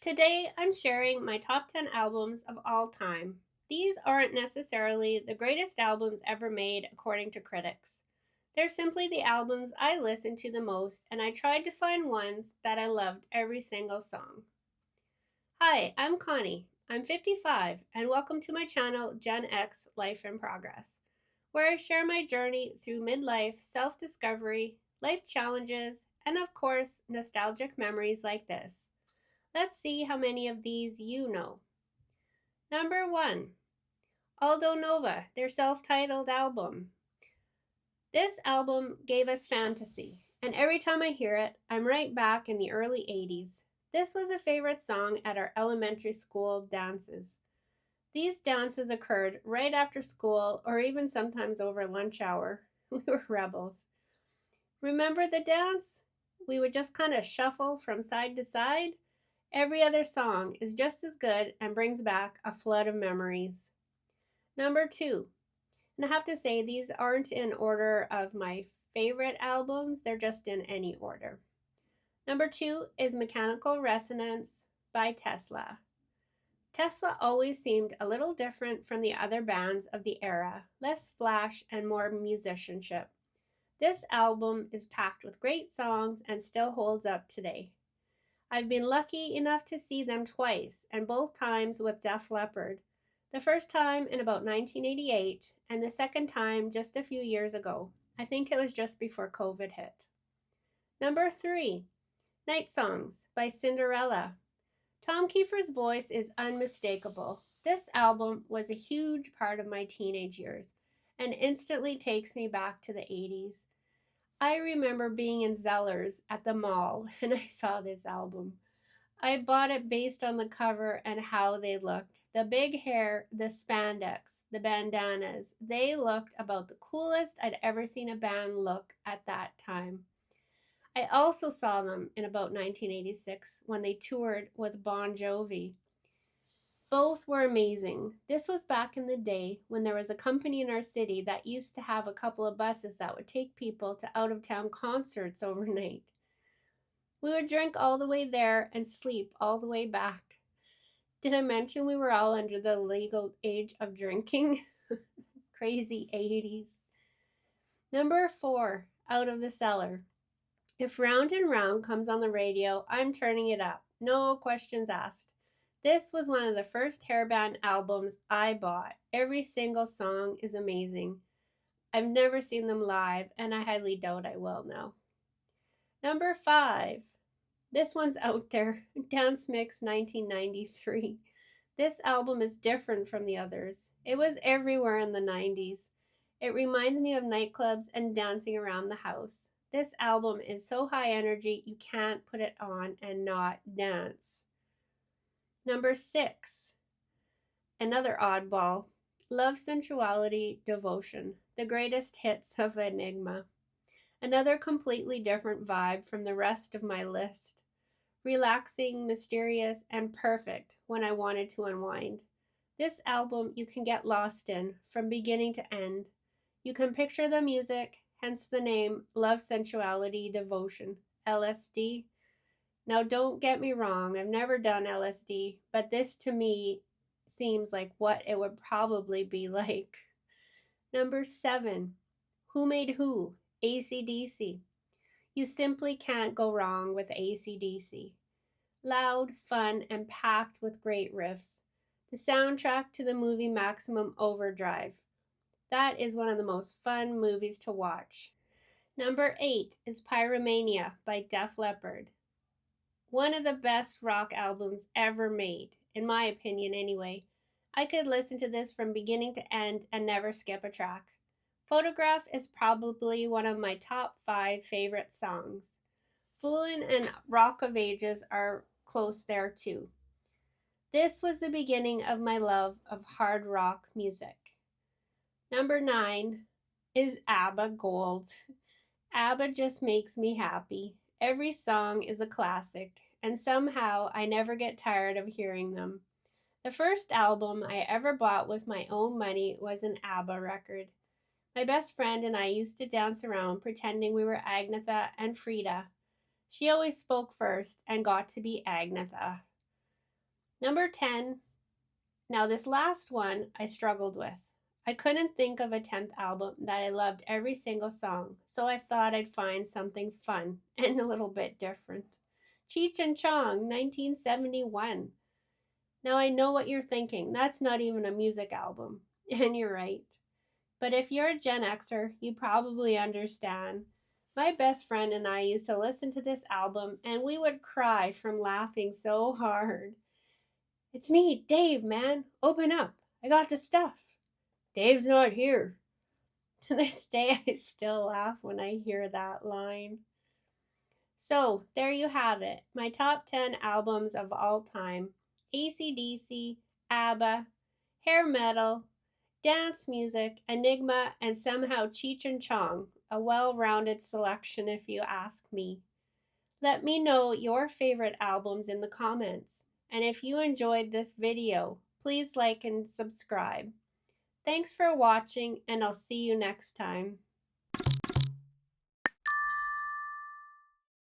Today, I'm sharing my top 10 albums of all time. These aren't necessarily the greatest albums ever made according to critics. They're simply the albums I listened to the most, and I tried to find ones that I loved every single song. Hi, I'm Connie. I'm 55, and welcome to my channel Gen X Life in Progress, where I share my journey through midlife, self discovery, life challenges, and of course, nostalgic memories like this. Let's see how many of these you know. Number 1, Aldo Nova, their self titled album. This album gave us fantasy, and every time I hear it, I'm right back in the early 80s. This was a favorite song at our elementary school dances. These dances occurred right after school or even sometimes over lunch hour. We were rebels. Remember the dance? We would just kind of shuffle from side to side. Every other song is just as good and brings back a flood of memories. Number 2, and I have to say these aren't in order of my favorite albums, they're just in any order. Number 2 is Mechanical Resonance by Tesla. Tesla always seemed a little different from the other bands of the era, less flash and more musicianship. This album is packed with great songs and still holds up today. I've been lucky enough to see them twice, and both times with Def Leppard. The first time in about 1988, and the second time just a few years ago. I think it was just before COVID hit. Number 3, Night Songs by Cinderella. Tom Kiefer's voice is unmistakable. This album was a huge part of my teenage years and instantly takes me back to the 80s. I remember being in Zellers at the mall and I saw this album. I bought it based on the cover and how they looked. The big hair, the spandex, the bandanas, they looked about the coolest I'd ever seen a band look at that time. I also saw them in about 1986 when they toured with Bon Jovi. Both were amazing. This was back in the day when there was a company in our city that used to have a couple of buses that would take people to out of town concerts overnight. We would drink all the way there and sleep all the way back. Did I mention we were all under the legal age of drinking? Crazy 80s. Number 4, Out of the Cellar. If Round and Round comes on the radio, I'm turning it up. No questions asked. This was one of the first hairband albums I bought. Every single song is amazing. I've never seen them live, and I highly doubt I will now. Number 5. This one's out there. Dance Mix 1993. This album is different from the others. It was everywhere in the 90s. It reminds me of nightclubs and dancing around the house. This album is so high energy, you can't put it on and not dance. Number 6, another oddball, Love, Sensuality, Devotion, the greatest hits of Enigma. Another completely different vibe from the rest of my list. Relaxing, mysterious, and perfect when I wanted to unwind. This album you can get lost in from beginning to end. You can picture the music, hence the name Love, Sensuality, Devotion, LSD. Now, don't get me wrong, I've never done LSD, but this to me seems like what it would probably be like. Number 7, Who Made Who? AC/DC. You simply can't go wrong with AC/DC. Loud, fun, and packed with great riffs. The soundtrack to the movie Maximum Overdrive. That is one of the most fun movies to watch. Number 8 is Pyromania by Def Leppard. One of the best rock albums ever made, in my opinion anyway. I could listen to this from beginning to end and never skip a track. Photograph is probably one of my top 5 favorite songs. Foolin' and Rock of Ages are close there too. This was the beginning of my love of hard rock music. Number 9 is ABBA Gold. ABBA just makes me happy. Every song is a classic, and somehow I never get tired of hearing them. The first album I ever bought with my own money was an ABBA record. My best friend and I used to dance around pretending we were Agnetha and Frida. She always spoke first and got to be Agnetha. Number 10. Now, this last one I struggled with. I couldn't think of a 10th album that I loved every single song, so I thought I'd find something fun and a little bit different. Cheech and Chong, 1971. Now, I know what you're thinking. That's not even a music album. And you're right. But if you're a Gen Xer, you probably understand. My best friend and I used to listen to this album, and we would cry from laughing so hard. It's me, Dave, man. Open up. I got the stuff. Dave's not here. To this day, I still laugh when I hear that line. So, there you have it. My top 10 albums of all time: AC/DC, ABBA, hair metal, dance music, Enigma, and somehow Cheech and Chong. A well rounded selection, if you ask me. Let me know your favorite albums in the comments. And if you enjoyed this video, please like and subscribe. Thanks for watching, and I'll see you next time.